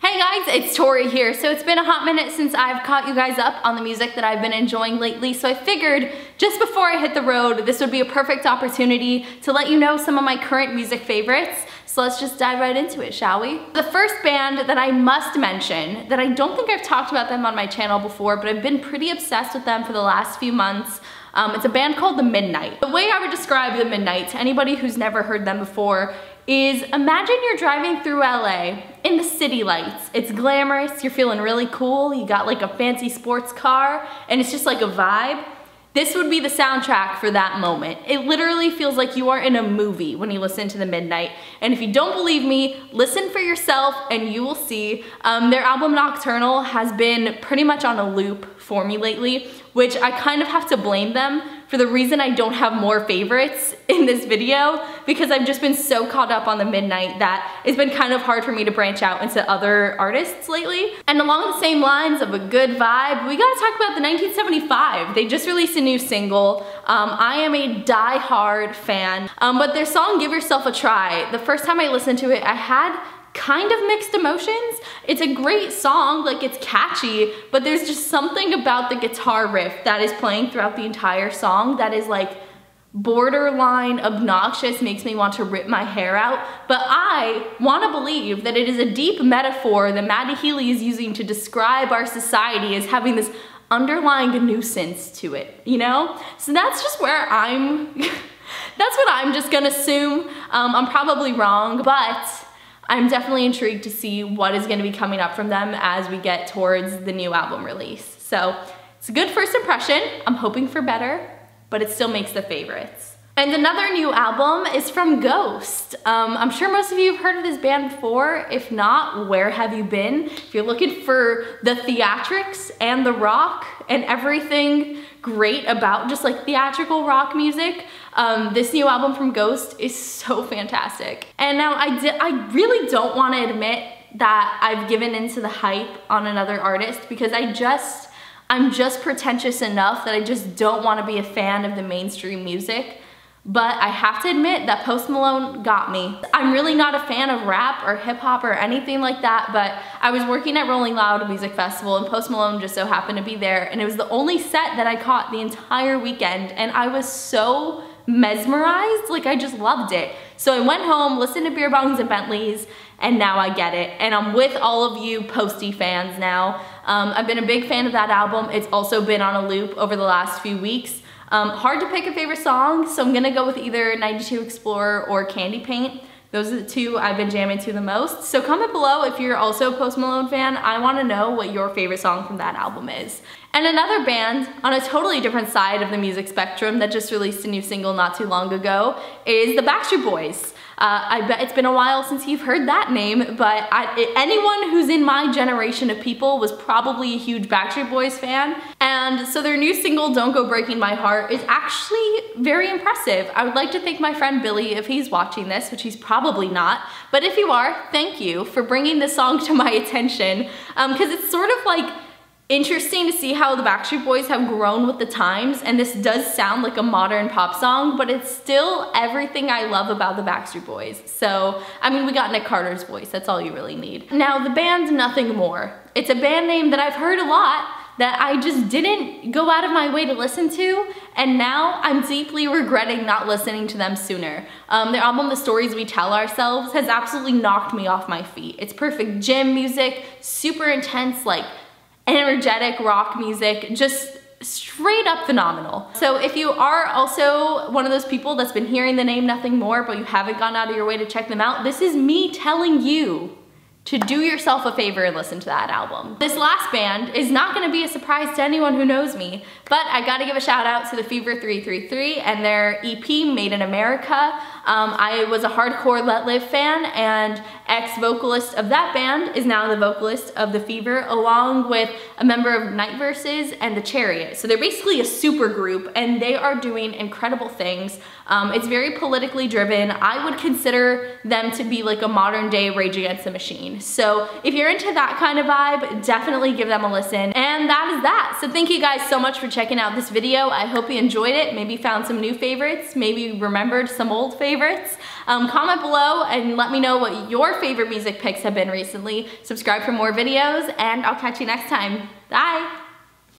Hey guys, it's Tori here. So it's been a hot minute since I've caught you guys up on the music that I've been enjoying lately, so I figured just before I hit the road, this would be a perfect opportunity to let you know some of my current music favorites. So let's just dive right into it, shall we? The first band that I must mention, that I don't think I've talked about them on my channel before, but I've been pretty obsessed with them for the last few months. It's a band called The Midnight. The way I would describe The Midnight to anybody who's never heard them before is imagine you're driving through LA in the city lights. It's glamorous, you're feeling really cool, you got like a fancy sports car, and it's just like a vibe. This would be the soundtrack for that moment. It literally feels like you are in a movie when you listen to The Midnight. And if you don't believe me, listen for yourself and you will see. Their album Nocturnal has been pretty much on a loop for me lately, which I kind of have to blame them for the reason I don't have more favorites in this video, because I've just been so caught up on The Midnight that it's been kind of hard for me to branch out into other artists lately. And along the same lines of a good vibe, we gotta talk about the 1975. They just released a new single. I am a die-hard fan, but their song Give Yourself a Try, the first time I listened to it, I had kind of mixed emotions. It's a great song, like it's catchy, but there's just something about the guitar riff that is playing throughout the entire song that is like borderline obnoxious, makes me want to rip my hair out. But I want to believe that it is a deep metaphor that Maddie Healy is using to describe our society as having this underlying nuisance to it, you know? So that's just where that's what I'm just gonna assume. I'm probably wrong, but I'm definitely intrigued to see what is going to be coming up from them as we get towards the new album release. So it's a good first impression. I'm hoping for better, but it still makes the favorites. And another new album is from Ghost. I'm sure most of you have heard of this band before. If not, where have you been? If you're looking for the theatrics and the rock and everything great about just like theatrical rock music, this new album from Ghost is so fantastic. And now I really don't want to admit that I've given into the hype on another artist, because I'm just pretentious enough that I just don't want to be a fan of the mainstream music. But I have to admit that Post Malone got me. I'm really not a fan of rap or hip hop or anything like that, but I was working at Rolling Loud Music Festival and Post Malone just so happened to be there, and it was the only set that I caught the entire weekend, and I was so mesmerized, like I just loved it. So I went home, listened to Beer Bongs and Bentleys, and now I get it. And I'm with all of you Posty fans now. I've been a big fan of that album. It's also been on a loop over the last few weeks. Hard to pick a favorite song, so I'm gonna go with either 92 Explorer or Candy Paint. Those are the two I've been jamming to the most. So comment below if you're also a Post Malone fan. I wanna know what your favorite song from that album is. And another band on a totally different side of the music spectrum that just released a new single not too long ago is the Backstreet Boys. I bet it's been a while since you've heard that name, but anyone who's in my generation of people was probably a huge Backstreet Boys fan. And so their new single, Don't Go Breaking My Heart, is actually very impressive. I would like to thank my friend Billy if he's watching this, which he's probably not. But if you are, thank you for bringing this song to my attention, because it's sort of like interesting to see how the Backstreet Boys have grown with the times, and this does sound like a modern pop song, but it's still everything I love about the Backstreet Boys. So, I mean, we got Nick Carter's voice, that's all you really need. Now, the band Nothing More. It's a band name that I've heard a lot that I just didn't go out of my way to listen to, and now I'm deeply regretting not listening to them sooner. Their album, The Stories We Tell Ourselves, has absolutely knocked me off my feet. It's perfect gym music, super intense, like energetic rock music, just straight up phenomenal. So if you are also one of those people that's been hearing the name Nothing More but you haven't gone out of your way to check them out, this is me telling you to do yourself a favor and listen to that album. This last band is not gonna be a surprise to anyone who knows me, but I gotta give a shout out to the Fever 333 and their EP, Made in America. I was a hardcore Let Live fan, and ex-vocalist of that band is now the vocalist of The Fever, along with a member of Night Verses and The Chariot. So they're basically a super group, and they are doing incredible things. It's very politically driven. I would consider them to be like a modern day Rage Against the Machine. So if you're into that kind of vibe, definitely give them a listen. And that is that. So thank you guys so much for checking out this video. I hope you enjoyed it, maybe found some new favorites, maybe remembered some old favorites. favorites. Comment below and let me know what your favorite music picks have been recently. Subscribe for more videos, and I'll catch you next time. Bye!